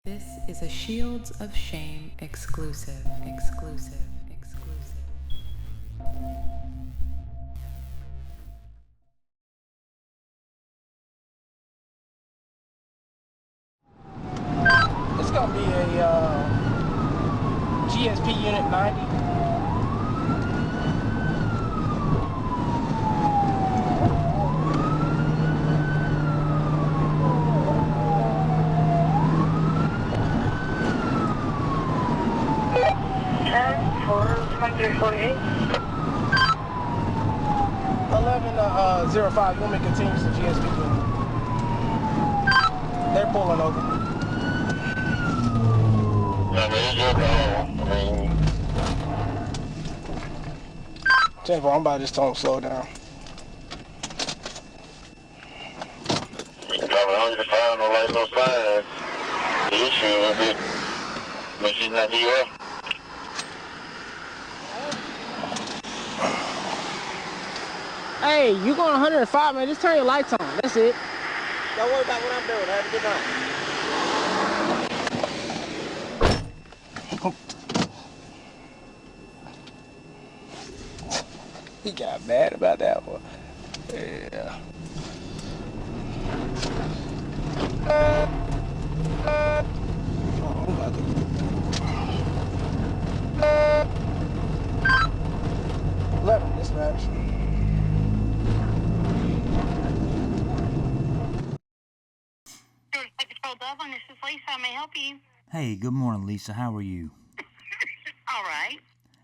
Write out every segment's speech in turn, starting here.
This is a Shields of Shame exclusive. It's gonna be a GSP Unit 90. For 2348. 1105, you want me to continue to GSP unit? They're pulling over. Jennifer, I'm about to just tell them slow down. No light, no sign. The issue with it, when she's not here. Hey, you going 105, man. Just turn your lights on. That's it. Don't worry about what I'm doing. Have a good night. He got mad about that one. Yeah. I'm about to... 11, dispatch. Patrol Dublin, this is Lisa. How may I help you? Hey, good morning, Lisa. How are you? All right.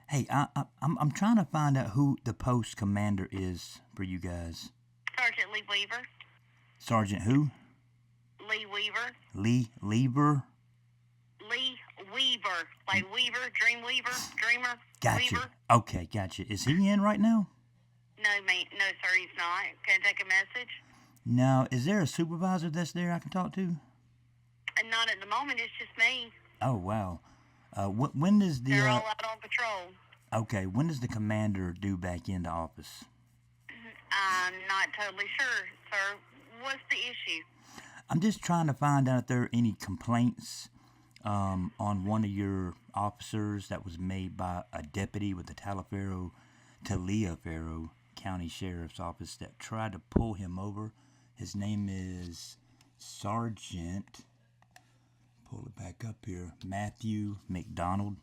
Hey, I'm trying to find out who the post commander is for you guys. Sergeant Lee Weaver. Sergeant who? Lee Weaver. Lee Lieber? Lee Weaver. Like Weaver, Dreamer. Gotcha. Weaver. Okay, gotcha. Is he in right now? No, sir, he's not. Can I take a message? No. Is there a supervisor that's there I can talk to? And not at the moment, it's just me. Oh, wow. When does the... They're all out on patrol. Okay, when does the commander due back into office? I'm not totally sure, sir. What's the issue? I'm just trying to find out if there are any complaints on one of your officers that was made by a deputy with the Taliaferro County Sheriff's Office that tried to pull him over. His name is Sergeant, pull it back up here, Matthew McDonald.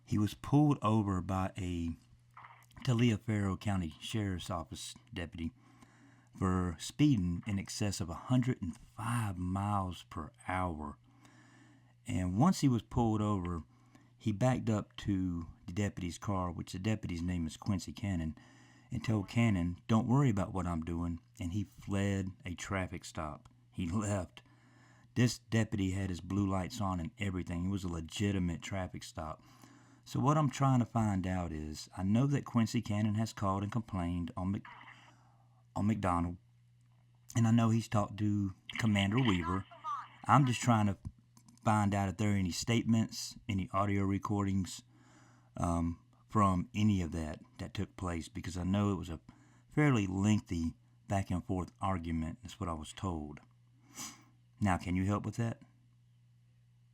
He was pulled over by a Taliaferro County Sheriff's Office deputy for speeding in excess of 105 miles per hour. And once he was pulled over, he backed up to the deputy's car, which the deputy's name is Quincy Cannon, and told Cannon, "Don't worry about what I'm doing," and he fled a traffic stop. He left. This deputy had his blue lights on and everything. It was a legitimate traffic stop. So what I'm trying to find out is, I know that Quincy Cannon has called and complained on McDonald, and I know he's talked to Commander Weaver. I'm just trying to find out if there are any statements, any audio recordings from any of that took place, because I know it was a fairly lengthy back and forth argument. That's what I was told. Now, can you help with that?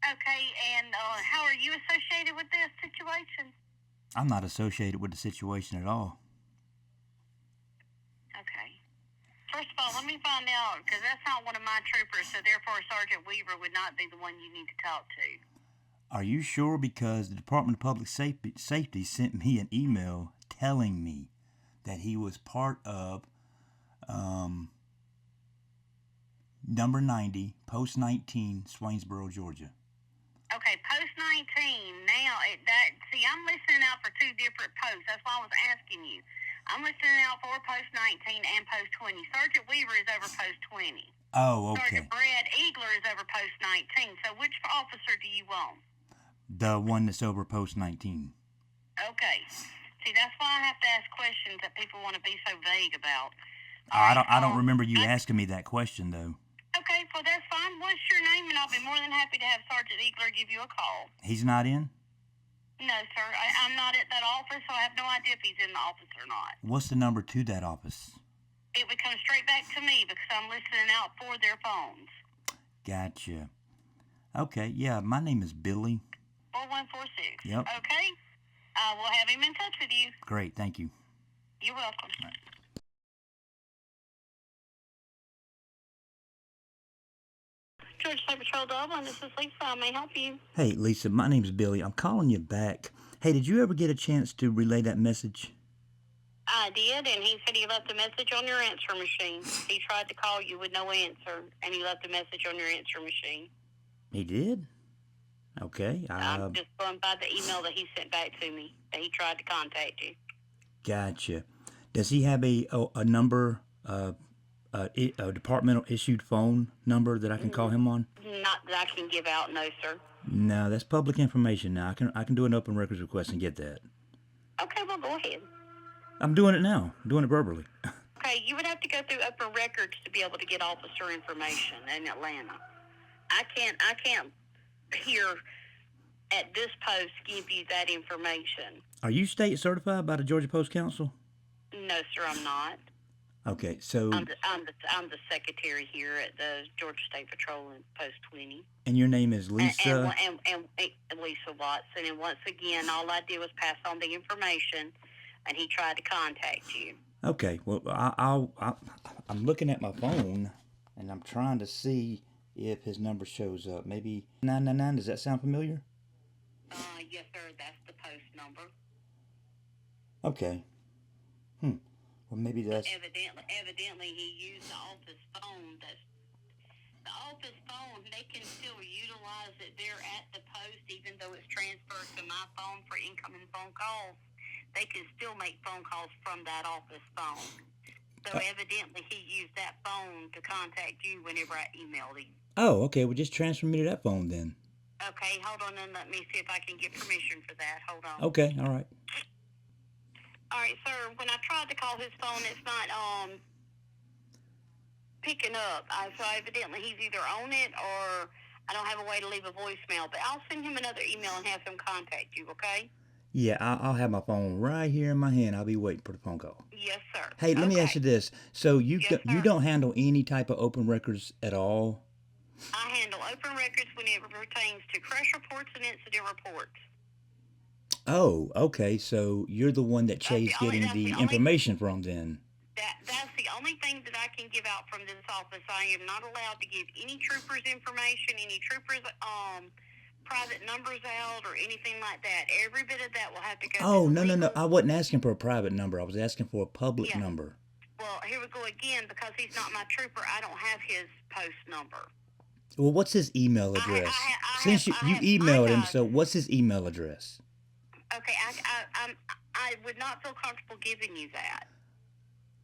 Okay, and how are you associated with this situation? I'm not associated with the situation at all. Okay. First of all, let me find out, because that's not one of my troopers, so therefore Sergeant Weaver would not be the one you need to talk to. Are you sure? Because the Department of Public Safety sent me an email telling me that he was part of number 90, post 19, Swainsboro, Georgia. Okay, post 19. Now, I'm listening out for two different posts. That's why I was asking you. I'm listening out for post 19 and post 20. Sergeant Weaver is over post 20. Oh, okay. Sergeant Brad Eagler is over post 19. So which officer do you want? The one that's over post 19. Okay. See, that's why I have to ask questions that people want to be so vague about. I don't remember you asking me that question, though. Okay, well, that's fine. What's your name? And I'll be more than happy to have Sergeant Eagler give you a call. He's not in? No, sir. I'm not at that office, so I have no idea if he's in the office or not. What's the number to that office? It would come straight back to me because I'm listening out for their phones. Gotcha. Okay, yeah, my name is Billy. 4146. Yep. Okay. We'll have him in touch with you. Great, thank you. You're welcome. All right. Georgia State Patrol Dublin, this is Lisa. How may I help you? Hey, Lisa, my name's Billy. I'm calling you back. Hey, did you ever get a chance to relay that message? I did, and he said he left a message on your answer machine. He tried to call you with no answer, and he left a message on your answer machine. He did? Okay. I'm just going by the email that he sent back to me, that he tried to contact you. Gotcha. Does he have a number, a departmental issued phone number that I can call him on? Not that I can give out, no, sir. No, that's public information now. I can do an open records request and get that. Okay, well, go ahead. I'm doing it now. I'm doing it verbally. Okay, you would have to go through open records to be able to get officer information in Atlanta. I can't here at this post give you that information. Are you state certified by the Georgia Post Council? No, sir, I'm not. Okay, so... I'm the secretary here at the Georgia State Patrol in Post 20. And your name is Lisa? And Lisa Watson. And once again, all I did was pass on the information, and he tried to contact you. Okay, well, I'm looking at my phone, and I'm trying to see if his number shows up. Maybe 999, does that sound familiar? Yes, sir, that's the post number. Okay. Well, maybe that's... Evidently, he used the office phone. The office phone, they can still utilize it there at the post, even though it's transferred to my phone for incoming phone calls. They can still make phone calls from that office phone. So evidently, he used that phone to contact you whenever I emailed him. Oh, okay. Well, just transfer me to that phone then. Okay, hold on and let me see if I can get permission for that. Hold on. Okay, all right. All right, sir. When I tried to call his phone, it's not picking up. So evidently he's either on it or I don't have a way to leave a voicemail. But I'll send him another email and have him contact you. Okay? Yeah, I'll have my phone right here in my hand. I'll be waiting for the phone call. Yes, sir. Hey, let me ask you this. So you Yes, don't handle any type of open records at all? I handle open records when it pertains to crash reports and incident reports. Oh, okay. So you're the one that Chase getting the information from then. That's the only thing that I can give out from this office. I am not allowed to give any troopers information, any troopers private numbers out or anything like that. Every bit of that will have to go Oh, through no. legal. I wasn't asking for a private number. I was asking for a public number. Well, here we go again. Because he's not my trooper, I don't have his post number. Well, what's his email address? Since you emailed him, so what's his email address? Okay, I would not feel comfortable giving you that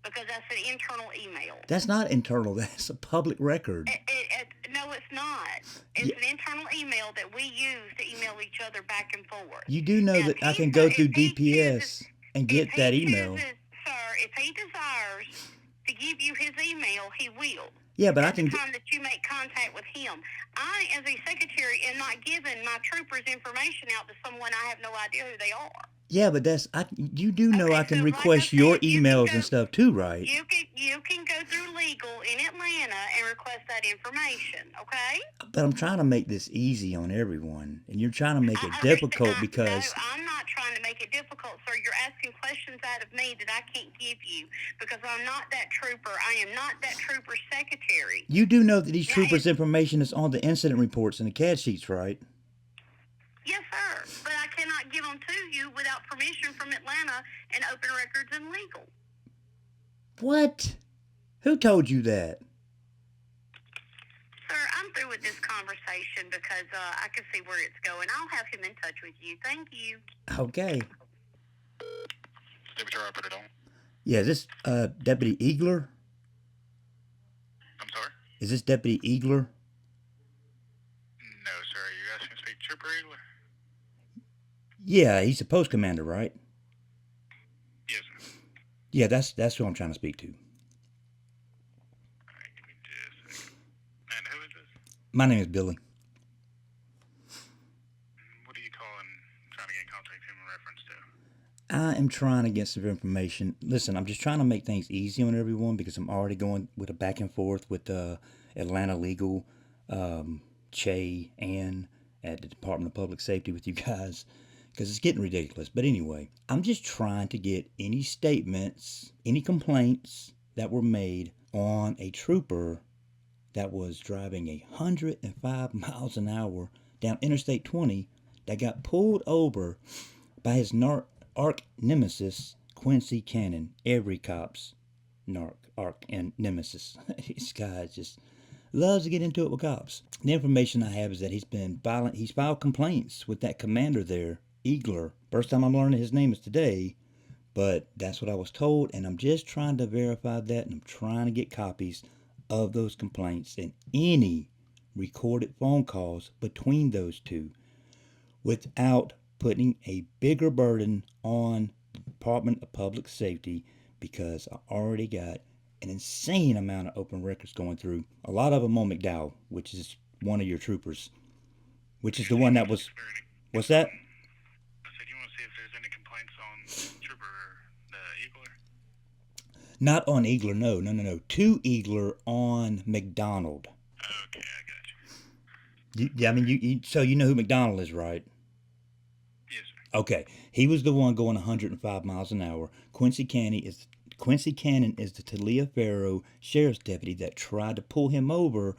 because that's an internal email. That's not internal. That's a public record. No, it's not. It's an internal email that we use to email each other back and forth. You do know that I can go through DPS and get that email. Sir, if he desires to give you his email, he will. Yeah, but I can... At the time that you make contact with him. I, as a secretary, am not giving my troopers information out to someone I have no idea who they are. Yeah, but you do know I can request your emails and stuff too, right? You can go through legal in Atlanta and request that information, okay? But I'm trying to make this easy on everyone, and you're trying to make it difficult because... No, I'm not trying to make it difficult, sir. You're asking questions out of me that I can't give you because I'm not that trooper. I am not that trooper's secretary. You do know that these troopers' information is on the incident reports and the CAD sheets, right? Yes, sir. But I cannot give them to you without permission from Atlanta and open records and legal. What? Who told you that? Sir, I'm through with this conversation because I can see where it's going. I'll have him in touch with you. Thank you. Okay. Deputy, I put it on. Yeah, is this Deputy Eagler? I'm sorry? Is this Deputy Eagler? No, sir. Are you asking to speak to Trooper Eagler? Yeah, he's the post commander, right? Yes, sir. Yeah, that's who I'm trying to speak to. All right, give me just a second. And who is this? My name is Billy. What are you trying to get in contact with him in reference to? I am trying to get some information. Listen, I'm just trying to make things easy on everyone because I'm already going with a back and forth with Atlanta legal Che and at the Department of Public Safety with you guys, because it's getting ridiculous. But anyway, I'm just trying to get any statements, any complaints that were made on a trooper that was driving 105 miles an hour down Interstate 20 that got pulled over by his arch nemesis, Quincy Cannon. Every cop's arch and nemesis. This guy just loves to get into it with cops. The information I have is that he's been violent. He's filed complaints with that commander there, Eagler. First time I'm learning his name is today, but that's what I was told, and I'm just trying to verify that, and I'm trying to get copies of those complaints and any recorded phone calls between those two without putting a bigger burden on the Department of Public Safety, because I already got an insane amount of open records going through. A lot of them on McDowell, which is one of your troopers, which is the one that was... What's that? I said, you want to see if there's any complaints on Trooper Eagler? Not on Eagler, no. To Eagler on McDonald. Okay, I got you. I mean, so you know who McDonald is, right? Yes, sir. Okay, he was the one going 105 miles an hour. Quincy Cannon is the Taliaferro sheriff's deputy that tried to pull him over,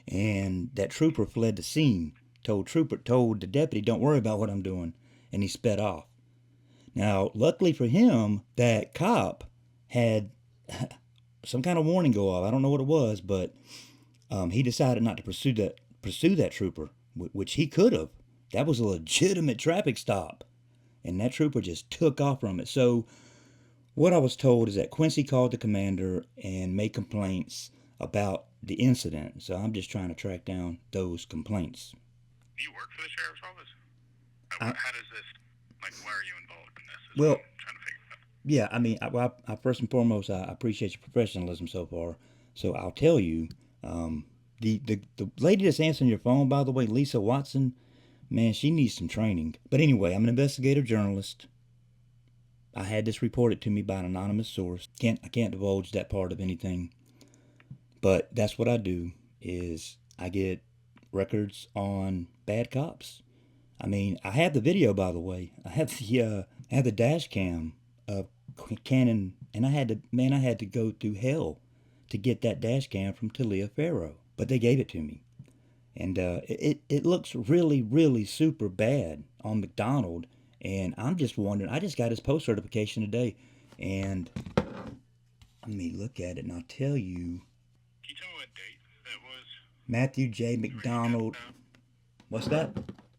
and that trooper fled the scene. Told the deputy, "Don't worry about what I'm doing," and he sped off. Now, luckily for him, that cop had some kind of warning go off. I don't know what it was, but he decided not to pursue that trooper, which he could have. That was a legitimate traffic stop, and that trooper just took off from it. So what I was told is that Quincy called the commander and made complaints about the incident. So I'm just trying to track down those complaints. Do you work for the sheriff's office? How does this, why are you involved in this? Well, I'm trying to figure it out. Yeah, I mean, I first and foremost, I appreciate your professionalism so far. So I'll tell you, the lady that's answering your phone, by the way, Lisa Watson, man, she needs some training. But anyway, I'm an investigative journalist. I had this reported to me by an anonymous source. I can't divulge that part of anything. But that's what I do, is I get records on bad cops. I mean, I have the video, by the way. I have the dash cam of Cannon, and I had to go through hell to get that dash cam from Taliaferro. But they gave it to me. And it looks really, really super bad on McDonald. And I'm just wondering, I just got his post certification today. And let me look at it and I'll tell you. Can you tell me what date that was? Matthew J. McDonald. What's that?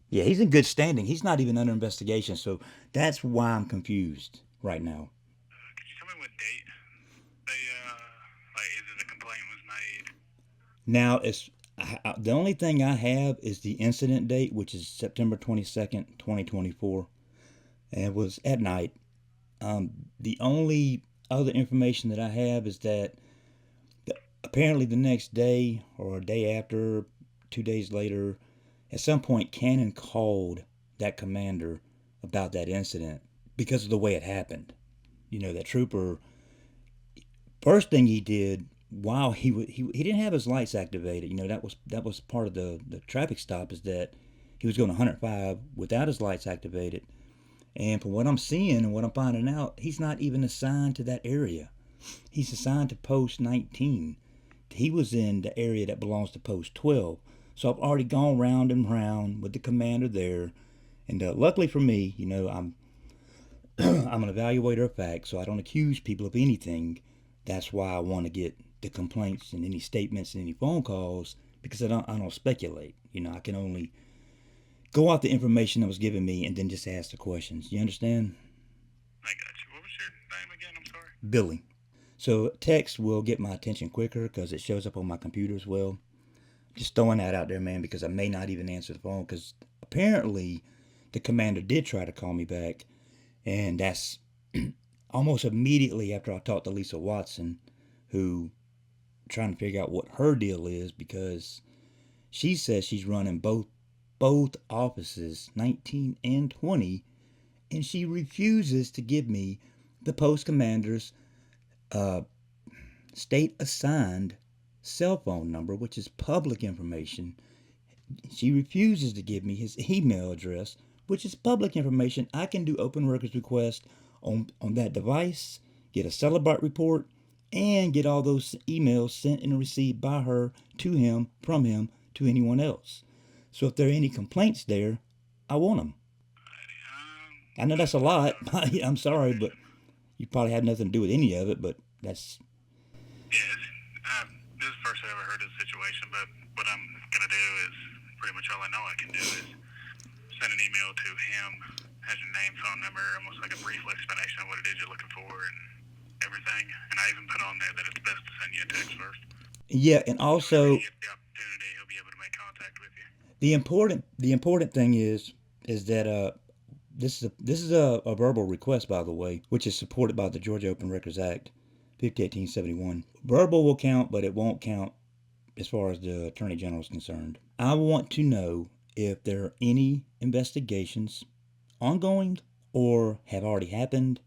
Yeah, he's in good standing. He's not even under investigation. So that's why I'm confused right now. Could you tell me what date they, either the complaint was made? Now, the only thing I have is the incident date, which is September 22nd, 2024. And it was at night. The only other information that I have is that apparently the next day or a day after, 2 days later, at some point Cannon called that commander about that incident because of the way it happened. You know, that trooper, first thing he did, while he didn't have his lights activated. You know, that was part of the traffic stop, is that he was going 105 without his lights activated. And from what I'm seeing and what I'm finding out, he's not even assigned to that area. He's assigned to post 19. He was in the area that belongs to post 12. So I've already gone round and round with the commander there. And luckily for me, you know, I'm an evaluator of facts, so I don't accuse people of anything. That's why I want to get the complaints and any statements and any phone calls, because I don't speculate. You know, I can only go off the information that was given me and then just ask the questions. You understand? I got you. What was your name again? I'm sorry. Billy. So text will get my attention quicker because it shows up on my computer as well. Just throwing that out there, man, because I may not even answer the phone, because apparently the commander did try to call me back, and that's almost immediately after I talked to Lisa Watson, who trying to figure out what her deal is, because she says she's running both offices, 19 and 20, and she refuses to give me the post commander's state assigned cell phone number, which is public information, she refuses to give me his email address, which is public information. I can do open records request on that device, get a Celebrite report, and get all those emails sent and received by her to him, from him, to anyone else. So if there are any complaints there, I want them. I know that's a lot. I'm sorry, but you probably had nothing to do with any of it, but that's... Yeah, this is the first I ever heard of the situation, but what I'm going to do is pretty much all I know I can do is send an email to him, has your name, phone number, almost like a brief explanation of what it is you're looking for and everything. And I even put on there that it's best to send you a text first. Yeah, and also... If you get the opportunity, he'll be able to make contact with you. The important thing is that this is a verbal request, by the way, which is supported by the Georgia Open Records Act, 1871. Verbal will count, but it won't count as far as the Attorney General is concerned. I want to know if there are any investigations ongoing or have already happened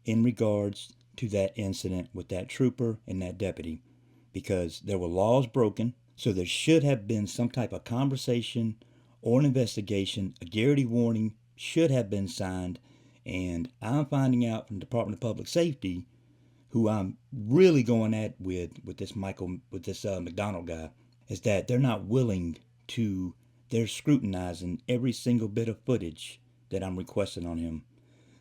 in regards to that incident with that trooper and that deputy, because there were laws broken. So there should have been some type of conversation or an investigation. A Garrity warning should have been signed. And I'm finding out from the Department of Public Safety, who I'm really going at with this McDonald guy, is that they're not willing to, they're scrutinizing every single bit of footage that I'm requesting on him.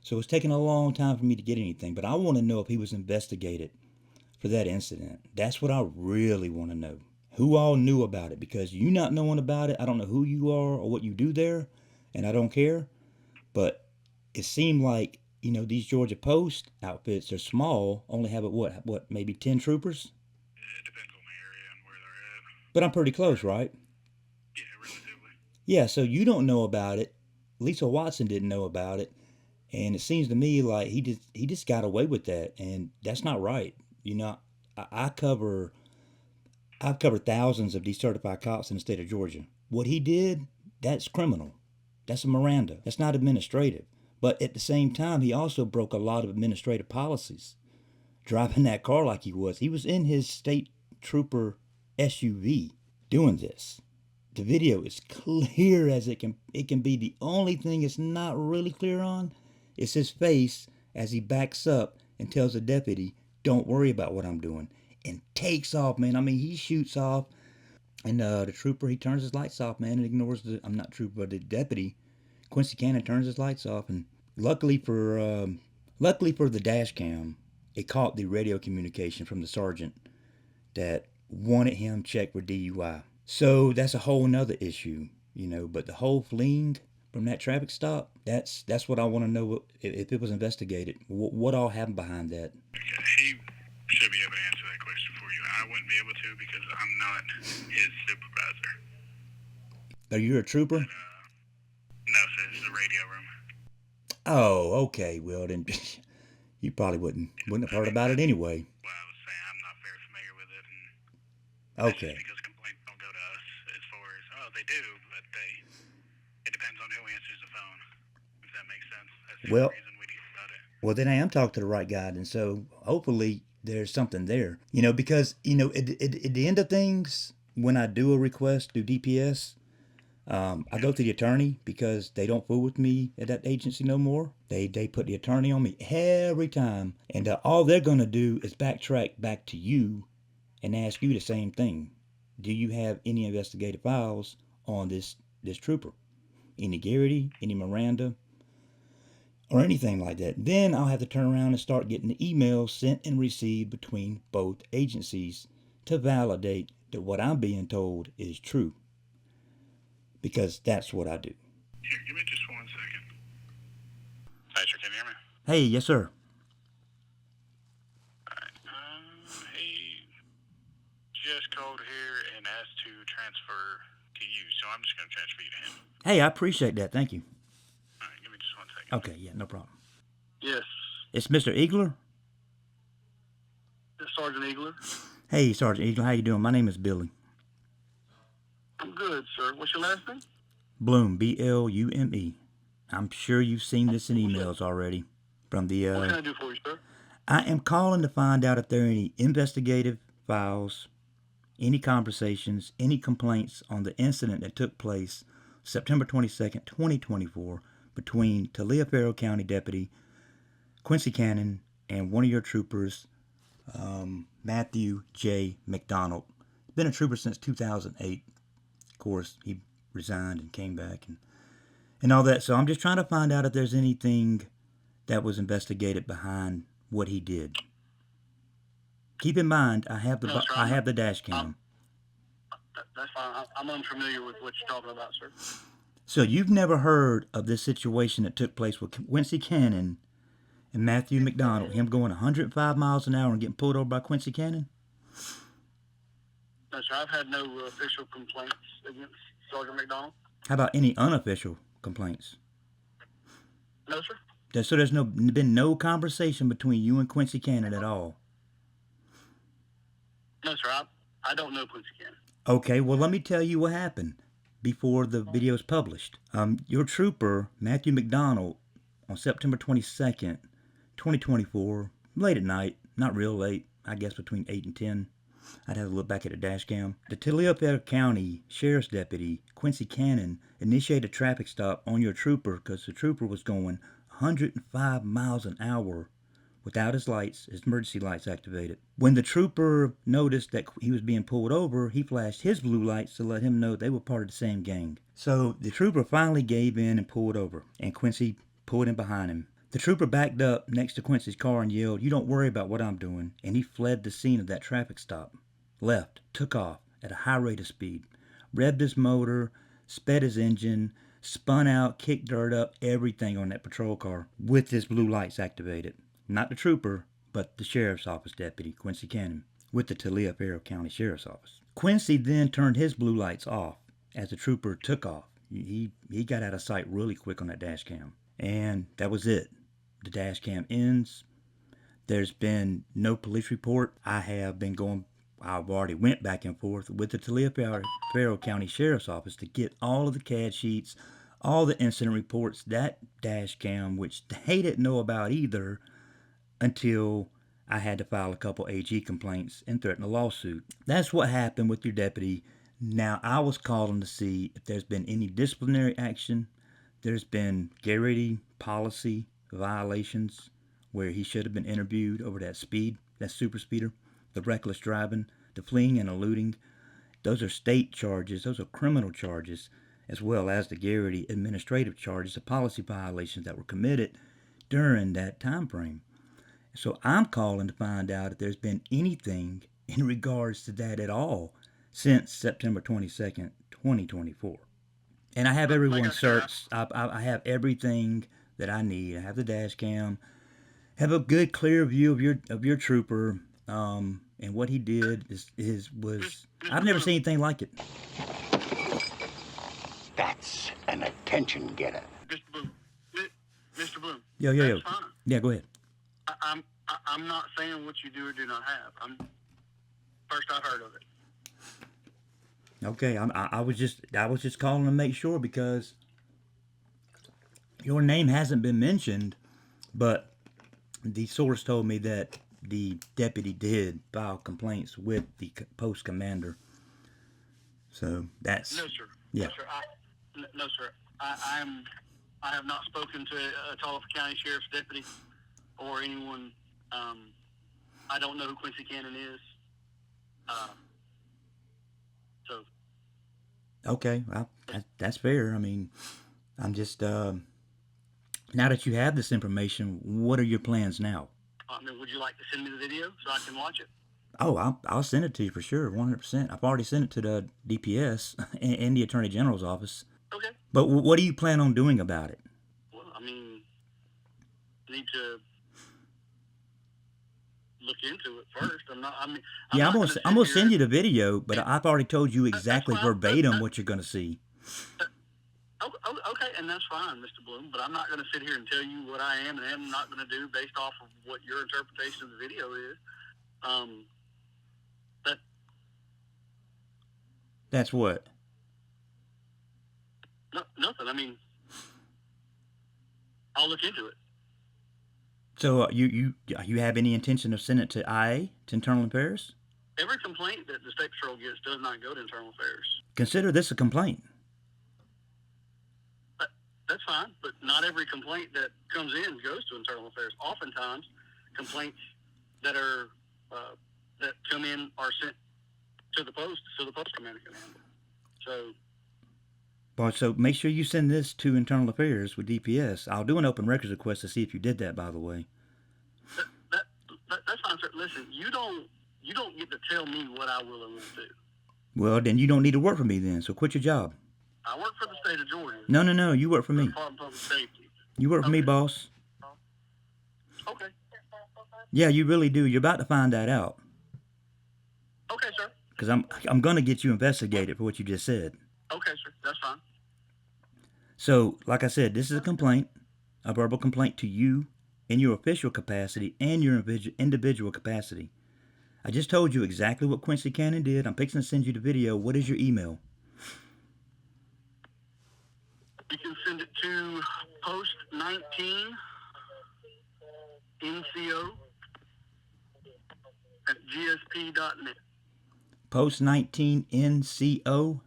So it's taking a long time for me to get anything, but I want to know if he was investigated for that incident. That's what I really want to know. Who all knew about it? Because you not knowing about it, I don't know who you are or what you do there, and I don't care. But it seemed like, you know, these Georgia Post outfits are small, only have what maybe 10 troopers? It depends on the area and where they're at. But I'm pretty close, right? Yeah, relatively. Yeah, so you don't know about it. Lisa Watson didn't know about it. And it seems to me like he just got away with that, and that's not right. You know, I've covered thousands of decertified cops in the state of Georgia. What he did, that's criminal. That's a Miranda. That's not administrative. But at the same time, he also broke a lot of administrative policies. Driving that car like he was. He was in his state trooper SUV doing this. The video is clear as it can be. The only thing it's not really clear on is his face as he backs up and tells the deputy, "Don't worry about what I'm doing," and takes off, man. I mean, he shoots off, and the trooper, he turns his lights off, man, and ignores the deputy. Quincy Cannon turns his lights off, and luckily for the dash cam, it caught the radio communication from the sergeant that wanted him checked for DUI. So that's a whole nother issue, you know. But the whole fleeing from that traffic stop, that's what I want to know, if it was investigated. What all happened behind that? He should be able to answer that question for you. I wouldn't be able to because I'm not his supervisor. Are you a trooper? No, sir. This is the radio room. Oh, okay. Well, then you probably wouldn't have heard about it anyway. Well, I was saying I'm not very familiar with it. And Okay. because complaints don't go to us as far as, they do, but it depends on who answers the phone, if that makes sense. That's the Well, only reason we deal about it. Well, then I am talking to the right guy, and so hopefully there's something there. You know, because, you know, at the end of things, when I do a request through DPS, I go to the attorney because they don't fool with me at that agency no more. They put the attorney on me every time, and all they're going to do is backtrack back to you and ask you the same thing. Do you have any investigative files on this trooper? Any Garrity, any Miranda, or anything like that? Then I'll have to turn around and start getting the emails sent and received between both agencies to validate that what I'm being told is true. Because that's what I do. Here, give me just 1 second. Hi, sir, can you hear me? Hey, yes, sir. Alright, he just called here and asked to transfer to you, so I'm just going to transfer you to him. Hey, I appreciate that. Thank you. Alright, give me just 1 second. Okay, yeah, no problem. Yes, It's Mr. Eagler. this is Sergeant Eagler. Hey, Sergeant Eagler, how you doing? My name is Billy. I'm good, sir. What's your last name? Blume, Blume. I'm sure you've seen this in emails already from the... What can I do for you, sir? I am calling to find out if there are any investigative files any conversations, any complaints on the incident that took place September 22nd, 2024, between Taliaferro County Deputy Quincy Cannon and one of your troopers, Matthew J. McDonald. Been a trooper since 2008. Of course, he resigned and came back and all that. So I'm just trying to find out if there's anything that was investigated behind what he did. Keep in mind, I have the dash cam. That's fine. I'm unfamiliar with what you're talking about, sir. So you've never heard of this situation that took place with Quincy Cannon and Matthew McDonald, him going 105 miles an hour and getting pulled over by Quincy Cannon? No, sir. I've had no official complaints against Sergeant McDonald. How about any unofficial complaints? No, sir. So there's been no conversation between you and Quincy Cannon at all? No, sir. I don't know Quincy Cannon. Okay, well, let me tell you what happened before the video is published. Your trooper, Matthew McDonald, on September 22nd, 2024, late at night, not real late, I guess between 8 and 10. I'd have to look back at the dash cam. The Taliaferro County Sheriff's Deputy, Quincy Cannon, initiated a traffic stop on your trooper because the trooper was going 105 miles an hour without his lights, his emergency lights activated. When the trooper noticed that he was being pulled over, he flashed his blue lights to let him know they were part of the same gang. So the trooper finally gave in and pulled over, and Quincy pulled in behind him. The trooper backed up next to Quincy's car and yelled, "You don't worry about what I'm doing," and he fled the scene of that traffic stop. Left, took off at a high rate of speed, revved his motor, sped his engine, spun out, kicked dirt up, everything on that patrol car with his blue lights activated. Not the trooper, but the Sheriff's Office Deputy, Quincy Cannon, with the Taliaferro County Sheriff's Office. Quincy then turned his blue lights off as the trooper took off. He got out of sight really quick on that dash cam. And that was it. The dash cam ends. There's been no police report. I've already went back and forth with the Taliaferro County Sheriff's Office to get all of the CAD sheets, all the incident reports, that dash cam, which they didn't know about either, until I had to file a couple AG complaints and threaten a lawsuit. That's what happened with your deputy. Now, I was calling to see if there's been any disciplinary action. There's been Garrity policy violations where he should have been interviewed over that speed, that super speeder, the reckless driving, the fleeing and eluding. Those are state charges. Those are criminal charges, as well as the Garrity administrative charges, the policy violations that were committed during that time frame. So I'm calling to find out if there's been anything in regards to that at all since September 22nd, 2024. And I have everyone searched. I have everything that I need. I have the dash cam, have a good clear view of your trooper, and what he did was I've never seen anything like it. That's an attention getter. Mr. Bloom. Mr. Bloom. Yo. That's fine. Yeah, go ahead. I'm not saying what you do or do not have. First I've heard of it. Okay, I was just calling to make sure because your name hasn't been mentioned, but the source told me that the deputy did file complaints with the post commander. So that's No, sir. Yeah. No, sir. No, sir. I have not spoken to a Taliaferro County Sheriff's deputy or anyone. I don't know who Quincy Cannon is. So. Okay, well, that's fair. I mean, I'm just now that you have this information, what are your plans now? Would you like to send me the video so I can watch it? Oh, I'll send it to you for sure, 100%. I've already sent it to the DPS and the Attorney General's office. Okay. But what do you plan on doing about it? Well, I need to look into it first. I'm gonna send you the video, but I've already told you exactly verbatim what you're gonna see. Okay, and that's fine, Mr. Bloom, but I'm not going to sit here and tell you what I am and am not going to do based off of what your interpretation of the video is. That's what? Nothing. I mean, I'll look into it. So you have any intention of sending it to IA, to Internal Affairs? Every complaint that the state patrol gets does not go to internal affairs. Consider this a complaint. That's fine, but not every complaint that comes in goes to internal affairs. Oftentimes, complaints that are that come in are sent to the post, so the post commander can handle. So. Well, so make sure you send this to internal affairs with DPS. I'll do an open records request to see if you did that, by the way. That's fine, sir. Listen, you don't get to tell me what I will and won't do. Well, then you don't need to work for me then, so quit your job. I work for the state of Georgia. No, you work for me. Department of Public Safety. You work for me, boss. Okay. Yeah, you really do. You're about to find that out. Okay, sir. Because I'm going to get you investigated for what you just said. Okay, sir. That's fine. So, like I said, this is a complaint, a verbal complaint to you in your official capacity and your individual capacity. I just told you exactly what Quincy Cannon did. I'm fixing to send you the video. What is your email? You can send it to post19 NCO at gsp.net. Post19 NCO?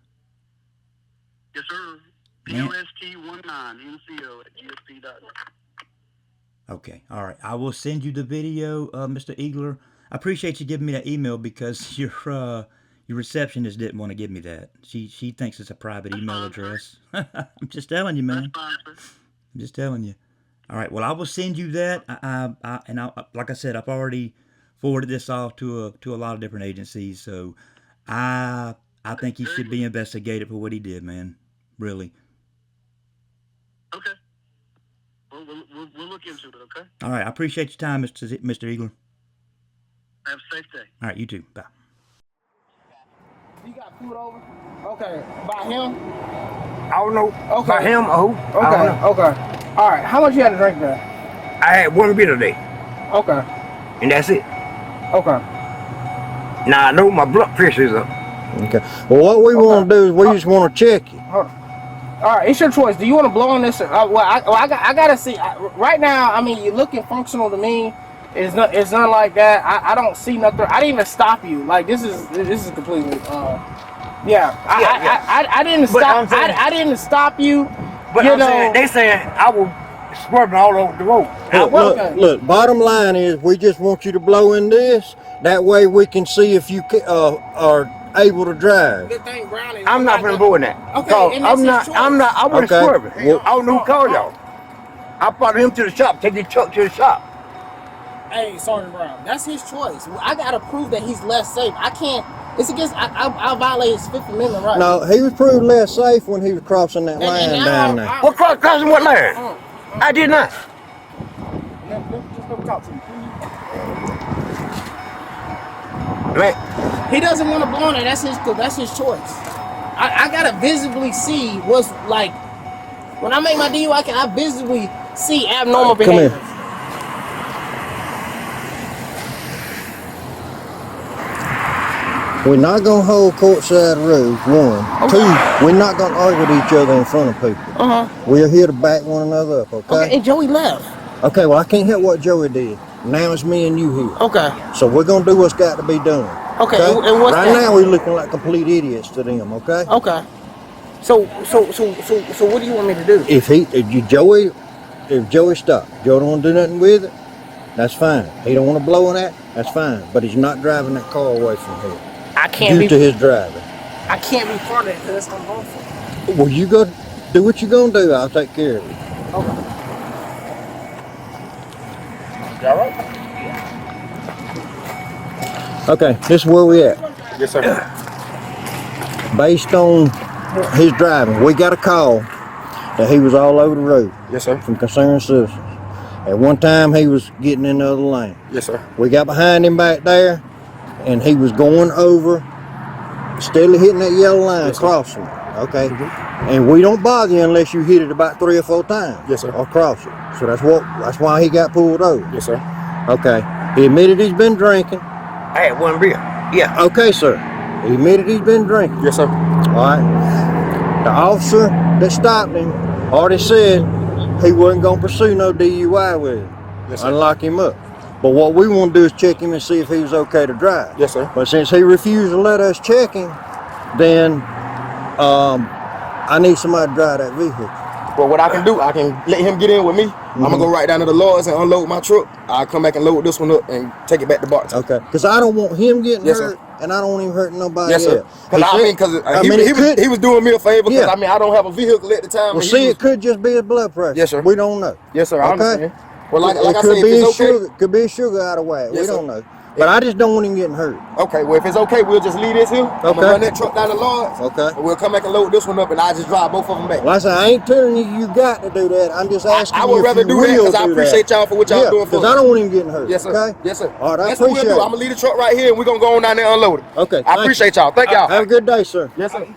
Yes, sir. POST19 NCO at gsp.net. Okay, all right. I will send you the video, Mr. Eagler. I appreciate you giving me that email because your receptionist didn't want to give me that. She thinks it's a private email address. I'm just telling you, man. I'm just telling you. All right. Well, I will send you that. Like I said, I've already forwarded this off to a lot of different agencies. So I think he should be investigated for what he did, man. Really. Okay. We'll look into it. Okay. All right. I appreciate your time, Mr. Eagler. Have a safe day. All right. You too. Bye. You got food over? Okay. By him? I don't know. Okay. By him or who? Okay. All right. How much you had to drink there? I had one beer today. Okay. And that's it. Okay. Now I know my blood pressure is up. Okay. Well, what we want to do is we just want to check you. All right, it's your choice. Do you want to blow on this? I gotta see. Right now, I mean, you're looking functional to me. It's not like that. I don't see nothing. I didn't even stop you. Like this is completely. I didn't stop. I didn't stop you. But I'm saying, they saying I was swerving all over the road. Look, bottom line is we just want you to blow in this. That way we can see if you are able to drive. I'm not gonna blow in that. Okay, I wasn't swerving. Well, I don't know who called y'all. I followed him to the shop, take the truck to the shop. Hey, Sergeant Brown, that's his choice. I gotta prove that he's less safe. I can't. It's against. I violate his Fifth Amendment right. No, he was proved less safe when he was crossing that line down there. What crossing what line? I did not. Just let me talk to you, please. Man. He doesn't want to blow on it. That's his choice. I gotta visibly see what's like. When I make my DUI, I visibly see abnormal behavior. Come here. We're not going to hold courtside rules, one. Okay. Two, we're not going to argue with each other in front of people. We're here to back one another up, okay? And Joey left. Okay, well, I can't help what Joey did. Now it's me and you here. Okay. So we're going to do what's got to be done. Okay, and what's right that? now we're looking like complete idiots to them, okay? Okay. So what do you want me to do? If Joey stopped, Joe don't want to do nothing with it, that's fine. He don't want to blow on that, that's fine. But he's not driving that car away from here. I can't due to his driving. I can't be part of it because that's unlawful. Well, you go do what you're gonna do. I'll take care of you. Okay. You all right? Okay, this is where we at. Yes, sir. Based on his driving, we got a call that he was all over the road. Yes, sir. From concerned citizens. At one time, he was getting in the other lane. Yes, sir. We got behind him back there, and he was going over, steadily hitting that yellow line, yes, crossing it. Okay. And we don't bother you unless you hit it about 3 or 4 times. Yes, sir. Or cross it. So that's why he got pulled over. Yes, sir. Okay. He admitted he's been drinking. I had one beer. Yeah. Okay, sir. He admitted he's been drinking. Yes, sir. All right. The officer that stopped him already said he wasn't going to pursue no DUI with him. Yes, sir. And lock him up. But what we want to do is check him and see if he was okay to drive. Yes, sir. But since he refused to let us check him, then I need somebody to drive that vehicle. But what I can do, I can let him get in with me. I'm gonna go right down to the Lords and unload my truck. I'll come back and load this one up and take it back to Barton. Okay. Because I don't want him getting Yes, hurt, sir. and I don't want him hurting nobody Yes, sir. else. He was doing me a favor because Yeah. I mean I don't have a vehicle at the time. Well, see, it could just be his blood pressure. Yes, sir. We don't know. Yes, sir. I understand. Well, like I could said, be if his it's okay, sugar. Could be his sugar out of whack. Yes, we sir. don't know. But I just don't want him getting hurt. Okay, well if it's okay, we'll just leave this here. I'm Okay. gonna run that truck down the Lords. Okay. And we'll come back and load this one up, and I'll just drive both of them back. Well, I said, I ain't telling you got to do that. I'm just asking I you would if rather you do that will because I do appreciate that. y'all for what y'all doing for because us. I don't want him getting hurt. Yes, sir. Okay? Yes, sir. All right, I That's what we'll appreciate do. it. I'm gonna leave the truck right here, and we're gonna go on down there and unload it. Okay. I appreciate y'all. Thank y'all. Have a good day, sir. Yes, sir.